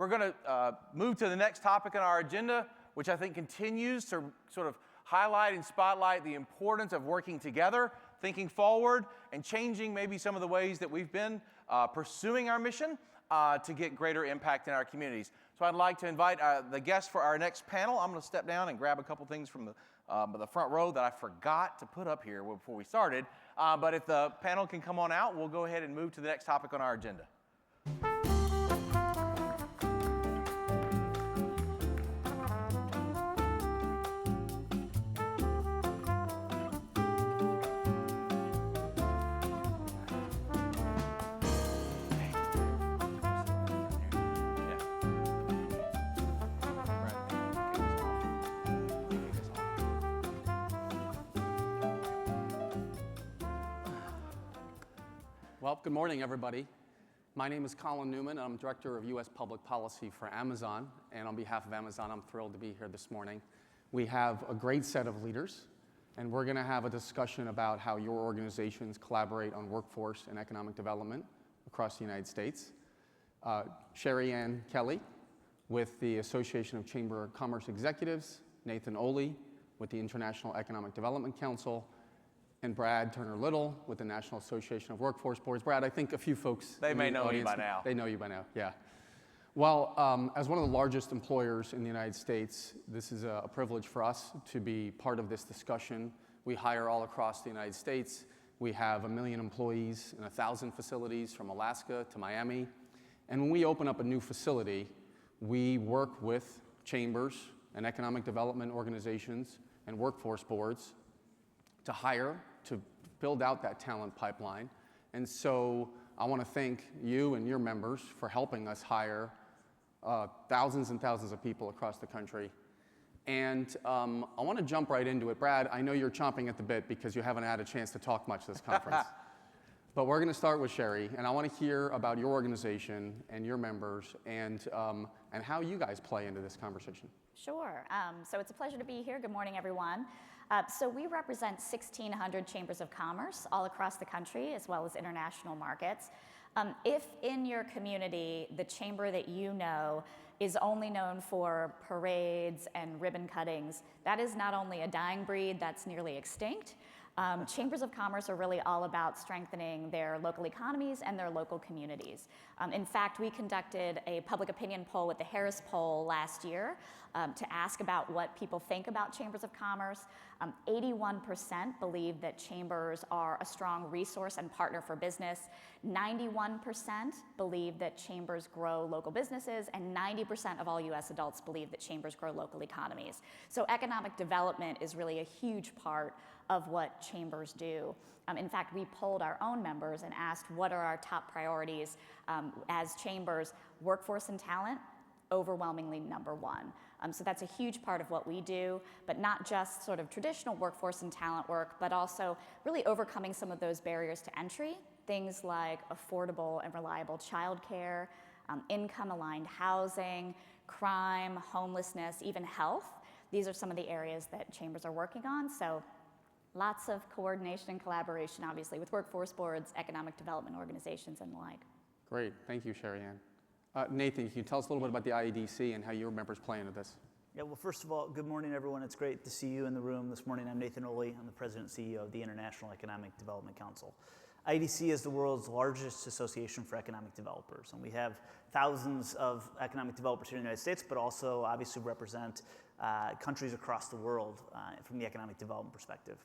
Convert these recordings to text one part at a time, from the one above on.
We're going to move to the next topic on our agenda, which I think continues to sort of highlight and spotlight the importance of working together, thinking forward, and changing maybe some of the ways that we've been pursuing our mission to get greater impact in our communities. So I'd like to invite the guests for our next panel. I'm going to step down and grab a couple things from the front row that I forgot to put up here before we started. But if the panel can come on out, we'll go ahead and move to the next topic on our agenda. Well, good morning, everybody. My name is Colin Newman, and I'm Director of U.S. Public Policy for Amazon. And on behalf of Amazon, I'm thrilled to be here this morning. We have a great set of leaders, and we're going to have a discussion about how your organizations collaborate on workforce and economic development across the United States. Sherry Ann Kelly with the Association of Chamber of Commerce Executives, Nathan Oley with the International Economic Development Council, and Brad Turner-Little with the National Association of Workforce Boards. Brad, I think a few folks They may know you by now. They know you by now, yeah. Well, as one of the largest employers in the United States, this is a privilege for us to be part of this discussion. We hire all across the United States. We have 1 million employees in 1,000 facilities from Alaska to Miami. And when we open up a new facility, we work with chambers and economic development organizations and workforce boards to hire, to build out that talent pipeline. And so I want to thank you and your members for helping us hire thousands and thousands of people across the country. And I want to jump right into it. Brad, I know you're chomping at the bit because you haven't had a chance to talk much this conference. But we're going to start with Sherry, and I want to hear about your organization and your members and how you guys play into this conversation. Sure. So it's a pleasure to be here. Good morning, everyone. So we represent 1,600 chambers of commerce all across the country, as well as international markets. If in your community, the chamber that you know is only known for parades and ribbon cuttings, that is not only a dying breed, that's nearly extinct. Chambers of commerce are really all about strengthening their local economies and their local communities. In fact, we conducted a public opinion poll with the Harris Poll last year to ask about what people think about chambers of commerce. 81% believe that chambers are a strong resource and partner for business. 91% believe that chambers grow local businesses, and 90% of all US adults believe that chambers grow local economies. So economic development is really a huge part of what chambers do. In fact, we polled our own members and asked what are our top priorities as chambers. Workforce and talent, overwhelmingly #1. So that's a huge part of what we do, but not just sort of traditional workforce and talent work, but also really overcoming some of those barriers to entry, things like affordable and reliable childcare, income-aligned housing, crime, homelessness, even health. These are some of the areas that chambers are working on. So lots of coordination and collaboration, obviously, with workforce boards, economic development organizations, and the like. Great. Thank you, Sherry Ann. Nathan, can you tell us a little bit about the IEDC and how your members play into this? Yeah, well, first of all, good morning, everyone. It's great to see you in the room this morning. I'm Nathan Oley. I'm the President and CEO of the International Economic Development Council. IEDC is the world's largest association for economic developers, and we have thousands of economic developers here in the United States, but also obviously represent countries across the world from the economic development perspective.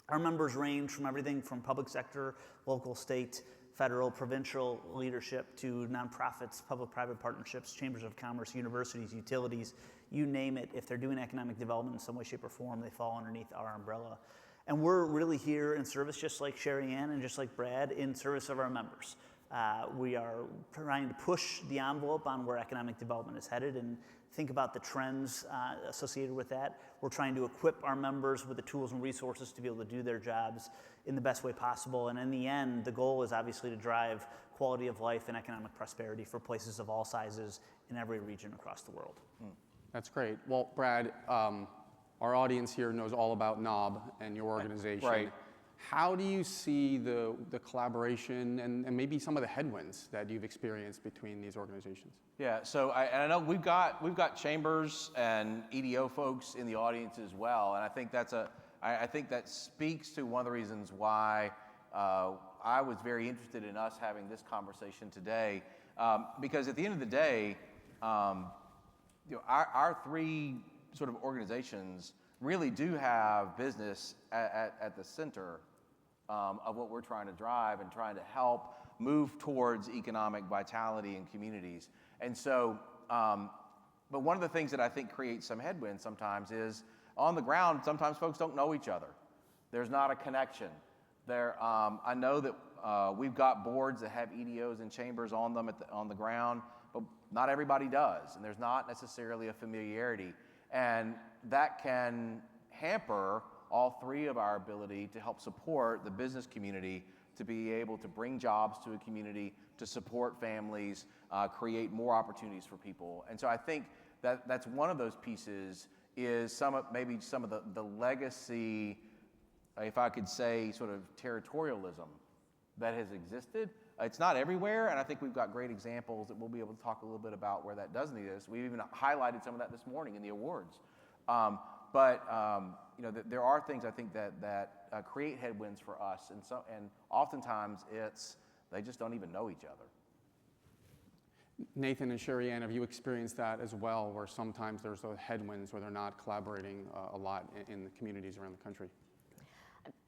Our members range from everything from public sector, local, state, federal, provincial leadership to nonprofits, public-private partnerships, chambers of commerce, universities, utilities, you name it. If they're doing economic development in some way, shape, or form, they fall underneath our umbrella. And we're really here in service, just like Sherry Ann and just like Brad, in service of our members. We are trying to push the envelope on where economic development is headed and think about the trends associated with that. We're trying to equip our members with the tools and resources to be able to do their jobs in the best way possible. And in the end, the goal is obviously to drive quality of life and economic prosperity for places of all sizes in every region across the world. That's great. Well, Brad, our audience here knows all about NAWB and your organization. Right. How do you see the collaboration and maybe some of the headwinds that you've experienced between these organizations? Yeah, so I know we've got chambers and EDO folks in the audience as well, and I think I think that speaks to one of the reasons why I was very interested in us having this conversation today, because at the end of the day, our three sort of organizations really do have business at the center of what we're trying to drive and trying to help move towards economic vitality in communities. And so, but one of the things that I think creates some headwinds sometimes is on the ground, sometimes folks don't know each other. There's not a connection. I know that we've got boards that have EDOs and chambers on them on the ground, but not everybody does, and there's not necessarily a familiarity. And that can hamper all three of our ability to help support the business community, to be able to bring jobs to a community, to support families, create more opportunities for people. And so I think that's one of those pieces is maybe some of the legacy, if I could say, sort of territorialism that has existed. It's not everywhere, and I think we've got great examples that we'll be able to talk a little bit about where that doesn't exist. We've even highlighted some of that this morning in the awards. There are things I think that create headwinds for us, and oftentimes they just don't even know each other. Nathan and Sherry Ann, have you experienced that as well, where sometimes there's those headwinds where they're not collaborating a lot in the communities around the country?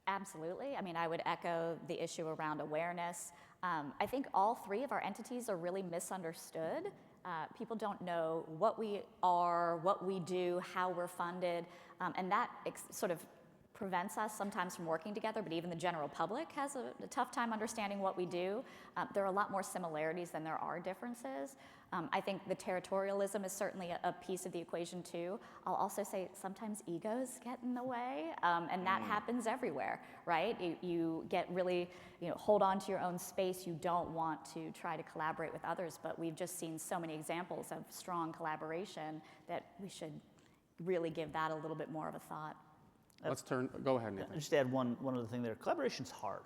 Absolutely. I mean, I would echo the issue around awareness. I think all three of our entities are really misunderstood. People don't know what we are, what we do, how we're funded, and that sort of prevents us sometimes from working together, but even the general public has a tough time understanding what we do. There are a lot more similarities than there are differences. I think the territorialism is certainly a piece of the equation too. I'll also say sometimes egos get in the way, and that happens everywhere, right? You get really, hold on to your own space. You don't want to try to collaborate with others, but we've just seen so many examples of strong collaboration that we should really give that a little bit more of a thought. Go ahead, Nathan. Just add one other thing there. Collaboration's hard.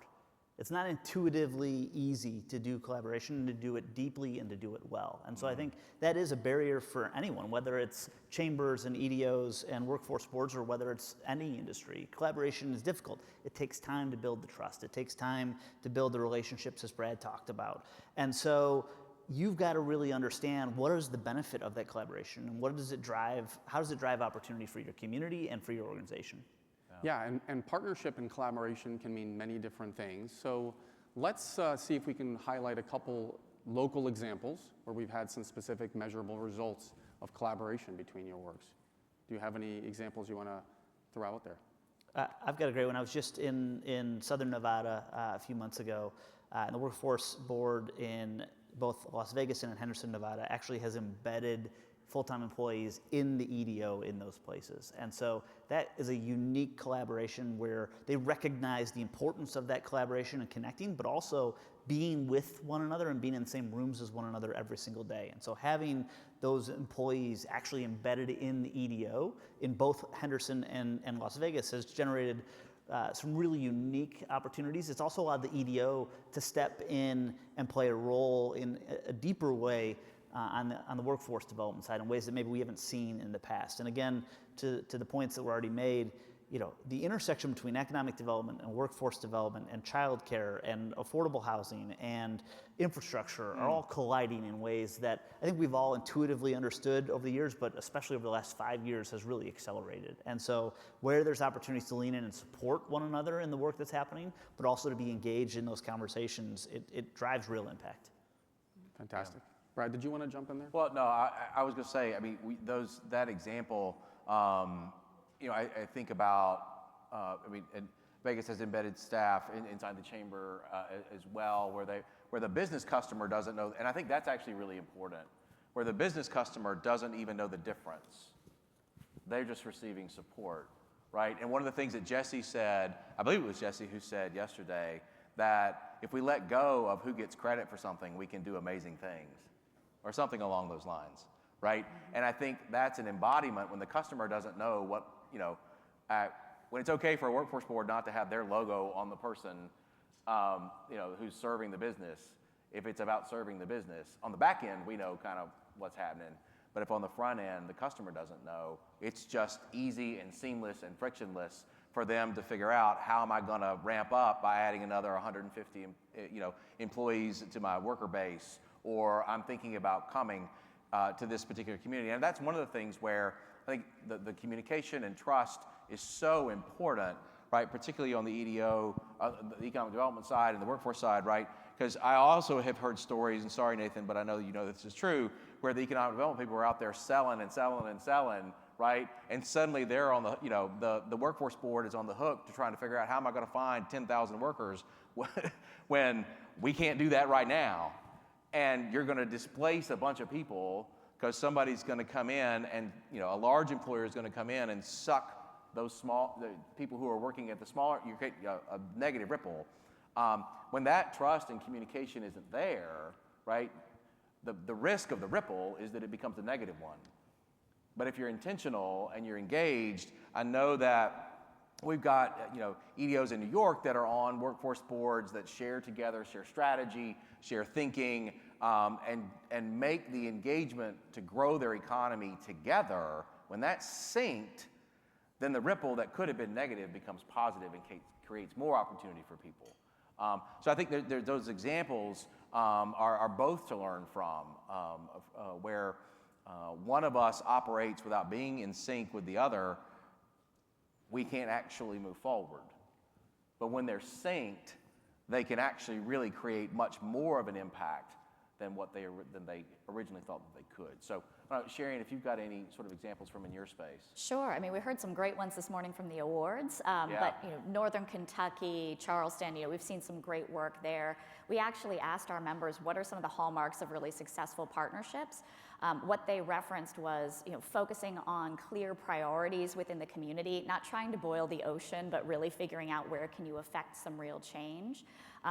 It's not intuitively easy to do collaboration and to do it deeply and to do it well. And so I think that is a barrier for anyone, whether it's chambers and EDOs and workforce boards or whether it's any industry. Collaboration is difficult. It takes time to build the trust. It takes time to build the relationships, as Brad talked about. And so you've got to really understand what is the benefit of that collaboration and how does it drive opportunity for your community and for your organization. Yeah, and partnership and collaboration can mean many different things. So let's see if we can highlight a couple local examples where we've had some specific measurable results of collaboration between your works. Do you have any examples you want to throw out there? I've got a great one. I was just in Southern Nevada a few months ago, and the workforce board in both Las Vegas and in Henderson, Nevada actually has embedded full-time employees in the EDO in those places. And so that is a unique collaboration where they recognize the importance of that collaboration and connecting, but also being with one another and being in the same rooms as one another every single day. And so having those employees actually embedded in the EDO in both Henderson and Las Vegas has generated some really unique opportunities. It's also allowed the EDO to step in and play a role in a deeper way on the workforce development side in ways that maybe we haven't seen in the past. And again, to the points that were already made, the intersection between economic development and workforce development and childcare and affordable housing and infrastructure are all colliding in ways that I think we've all intuitively understood over the years, but especially over the last 5 years has really accelerated. And so where there's opportunities to lean in and support one another in the work that's happening, but also to be engaged in those conversations, it drives real impact. Fantastic. Yeah. Brad, did you want to jump in there? Well, no, I was going to say, I mean, that example, I think about, and Vegas has embedded staff inside the chamber as well, where the business customer doesn't know, and I think that's actually really important, where the business customer doesn't even know the difference. They're just receiving support, right? And one of the things that Jesse said, I believe it was Jesse who said yesterday, that if we let go of who gets credit for something, we can do amazing things, or something along those lines, right? And I think that's an embodiment when the customer doesn't know what, when it's okay for a workforce board not to have their logo on the person who's serving the business, if it's about serving the business. On the back end, we know kind of what's happening. But if on the front end, the customer doesn't know, it's just easy and seamless and frictionless for them to figure out, how am I going to ramp up by adding another 150 employees to my worker base, or I'm thinking about coming to this particular community. And that's one of the things where I think the communication and trust is so important, right? Particularly on the EDO, the economic development side and the workforce side, right? Because I also have heard stories, and sorry, Nathan, but I know you know this is true, where the economic development people are out there selling and selling and selling, right? And suddenly they're on the workforce board is on the hook to trying to figure out, how am I going to find 10,000 workers when we can't do that right now? And you're going to displace a bunch of people because somebody's going to come in, and a large employer is going to come in and suck the people who are working at the smaller. You create a negative ripple. When that trust and communication isn't there, right? The risk of the ripple is that it becomes a negative one. But if you're intentional and you're engaged, I know that we've got EDOs in New York that are on workforce boards that share together, share strategy, share thinking, and make the engagement to grow their economy together. When that's synced, then the ripple that could have been negative becomes positive and creates more opportunity for people. So I think those examples are both to learn from, where one of us operates without being in sync with the other, we can't actually move forward. But when they're synced, they can actually really create much more of an impact than they originally thought that they could. So, Sharian, if you've got any sort of examples from in your space. Sure. I mean, we heard some great ones this morning from the awards, Yeah. but Northern Kentucky, Charleston, we've seen some great work there. We actually asked our members, what are some of the hallmarks of really successful partnerships? What they referenced was, focusing on clear priorities within the community, not trying to boil the ocean, but really figuring out where can you affect some real change.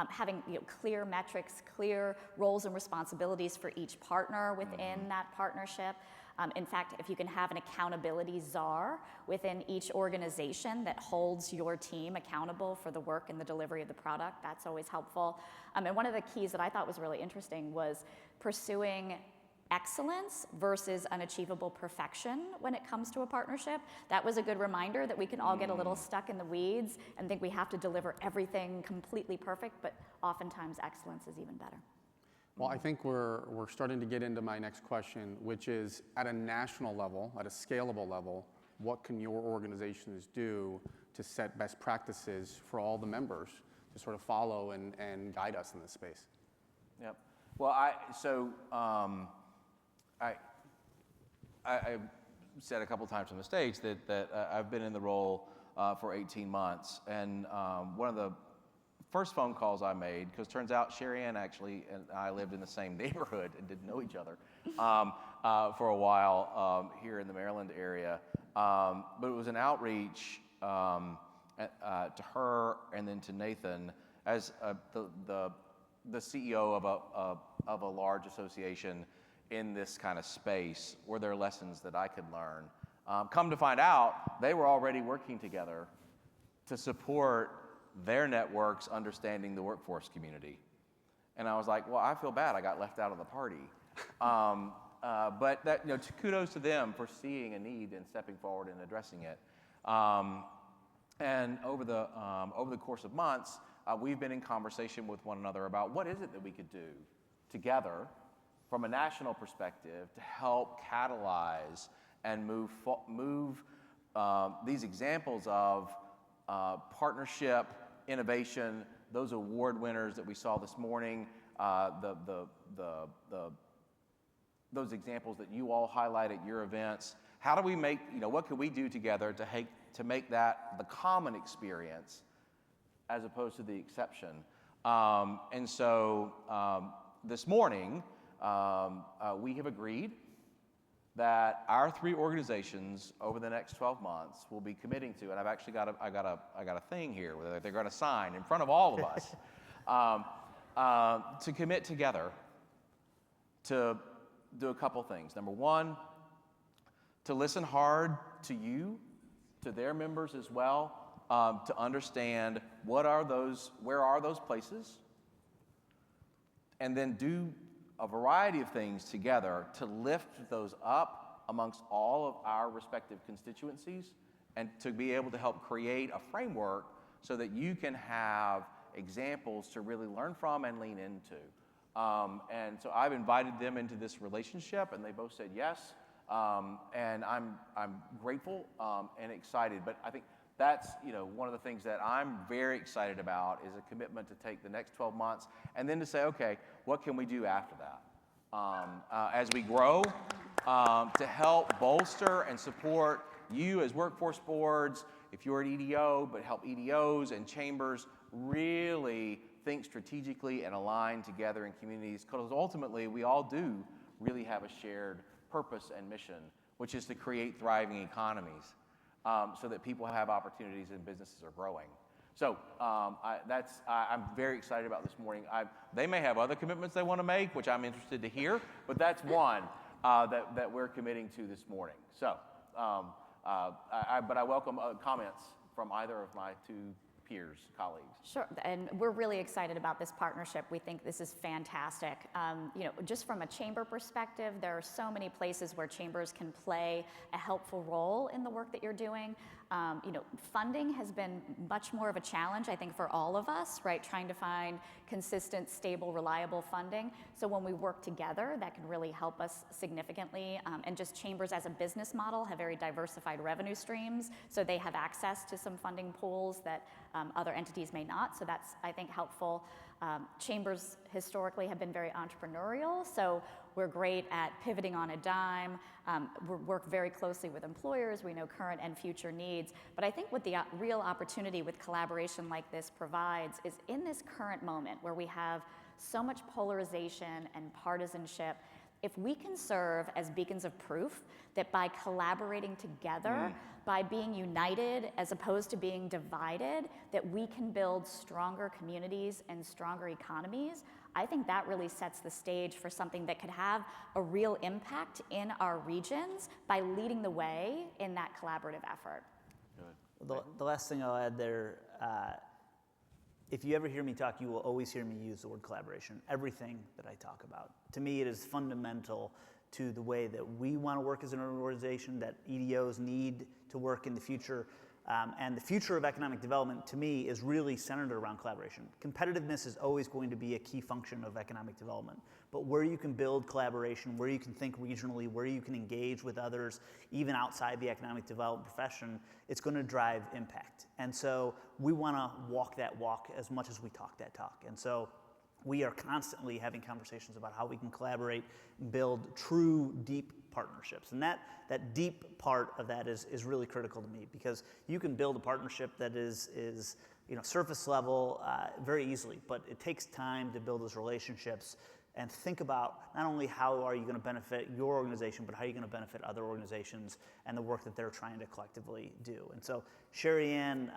Having clear metrics, clear roles and responsibilities for each partner within that partnership. In fact, if you can have an accountability czar within each organization that holds your team accountable for the work and the delivery of the product, that's always helpful. And one of the keys that I thought was really interesting was pursuing excellence versus unachievable perfection when it comes to a partnership. That was a good reminder that we can all get a little stuck in the weeds and think we have to deliver everything completely perfect, but oftentimes excellence is even better. Well, I think we're starting to get into my next question, which is, at a national level, at a scalable level, what can your organizations do to set best practices for all the members to sort of follow and guide us in this space? Yep. Well, I said a couple times on the stage that I've been in the role for 18 months, and one of the first phone calls I made, because turns out Sharian actually and I lived in the same neighborhood and didn't know each other for a while here in the Maryland area, but it was an outreach to her and then to Nathan as the CEO of a large association in this kind of space. Were there lessons that I could learn? Come to find out, they were already working together to support their networks understanding the workforce community. And I was like, well, I feel bad I got left out of the party. But that, kudos to them for seeing a need and stepping forward and addressing it. And over the course of months, we've been in conversation with one another about what is it that we could do together from a national perspective to help catalyze and move these examples of partnership, innovation, those award winners that we saw this morning, those examples that you all highlight at your events. How do we make, what can we do together to make that the common experience as opposed to the exception? And so this morning, we have agreed that our three organizations over the next 12 months will be committing to, and I've actually got a thing here where they're going to sign in front of all of us to commit together to do a couple things. Number one, to listen hard to you, to their members as well, to understand where are those places, and then do a variety of things together to lift those up amongst all of our respective constituencies, and to be able to help create a framework so that you can have examples to really learn from and lean into. And so I've invited them into this relationship, and they both said yes. And I'm grateful and excited. But I think that's one of the things that I'm very excited about is a commitment to take the next 12 months and then to say, okay, what can we do after that? As we grow, to help bolster and support you as workforce boards, if you're an EDO, but help EDOs and chambers really think strategically and align together in communities, because ultimately we all do really have a shared purpose and mission, which is to create thriving economies so that people have opportunities and businesses are growing. So I'm very excited about this morning. They may have other commitments they want to make, which I'm interested to hear, but that's one that we're committing to this morning. So, but I welcome comments from either of my two peers, colleagues. Sure, and we're really excited about this partnership. We think this is fantastic. Just from a chamber perspective, there are so many places where chambers can play a helpful role in the work that you're doing. Funding has been much more of a challenge, I think, for all of us, right? Trying to find consistent, stable, reliable funding. So when we work together, that can really help us significantly. And just chambers as a business model have very diversified revenue streams, so they have access to some funding pools that other entities may not. So that's, I think, helpful. Chambers historically have been very entrepreneurial, so we're great at pivoting on a dime. We work very closely with employers. We know current and future needs. But I think what the real opportunity with collaboration like this provides is in this current moment where we have so much polarization and partisanship, if we can serve as beacons of proof that by collaborating together, by being united as opposed to being divided, that we can build stronger communities and stronger economies, I think that really sets the stage for something that could have a real impact in our regions by leading the way in that collaborative effort. Good. The last thing I'll add there, if you ever hear me talk, you will always hear me use the word collaboration. Everything that I talk about. To me, it is fundamental to the way that we want to work as an organization, that EDOs need to work in the future. And the future of economic development, to me, is really centered around collaboration. Competitiveness is always going to be a key function of economic development. But where you can build collaboration, where you can think regionally, where you can engage with others, even outside the economic development profession, it's going to drive impact. And so we want to walk that walk as much as we talk that talk. And so we are constantly having conversations about how we can collaborate and build true, deep partnerships. And that deep part of that is really critical to me, because you can build a partnership that is surface level very easily, but it takes time to build those relationships and think about not only how are you going to benefit your organization, but how are you going to benefit other organizations and the work that they're trying to collectively do. And so Sherry Ann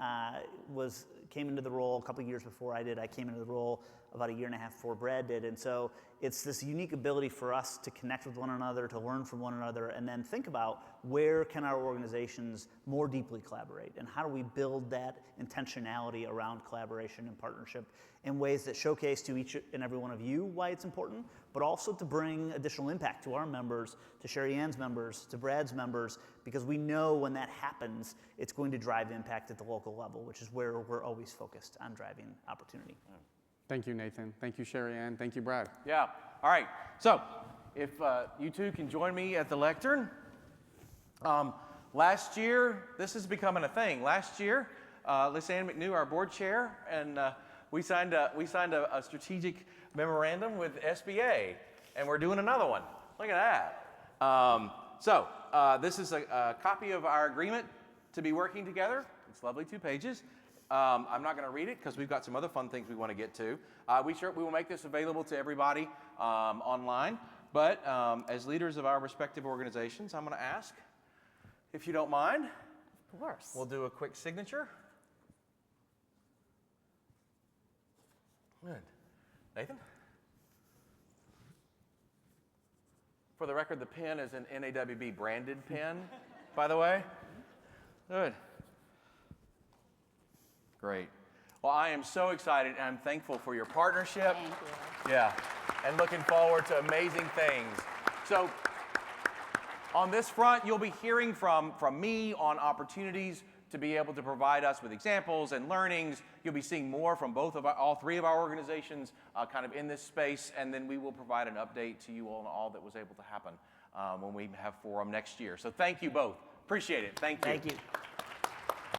came into the role a couple of years before I did. I came into the role about a year and a half before Brad did. And so it's this unique ability for us to connect with one another, to learn from one another, and then think about where can our organizations more deeply collaborate, and how do we build that intentionality around collaboration and partnership in ways that showcase to each and every one of you why it's important, but also to bring additional impact to our members, to Sherry Ann's members, to Brad's members, because we know when that happens, it's going to drive impact at the local level, which is where we're always focused on driving opportunity. Thank you, Nathan. Thank you, Sherry Ann. Thank you, Brad. Yeah. All right. So if you two can join me at the lectern. Last year, this is becoming a thing. Last year, Lisanne McNew, our board chair, and we signed a strategic memorandum with SBA, and we're doing another one. Look at that. This is a copy of our agreement to be working together. It's lovely, 2 pages. I'm not going to read it because we've got some other fun things we want to get to. We will make this available to everybody online. But as leaders of our respective organizations, I'm going to ask, if you don't mind, Of course. we'll do a quick signature. Good. Nathan? For the record, the pen is an NAWB branded pen, by the way. Good. Great. Well, I am so excited and I'm thankful for your partnership. Thank you. Yeah, and looking forward to amazing things. So on this front, you'll be hearing from me on opportunities to be able to provide us with examples and learnings. You'll be seeing more from all three of our organizations kind of in this space, and then we will provide an update to you on all that was able to happen when we have forum next year. So thank you both. Appreciate it. Thank you. Thank you.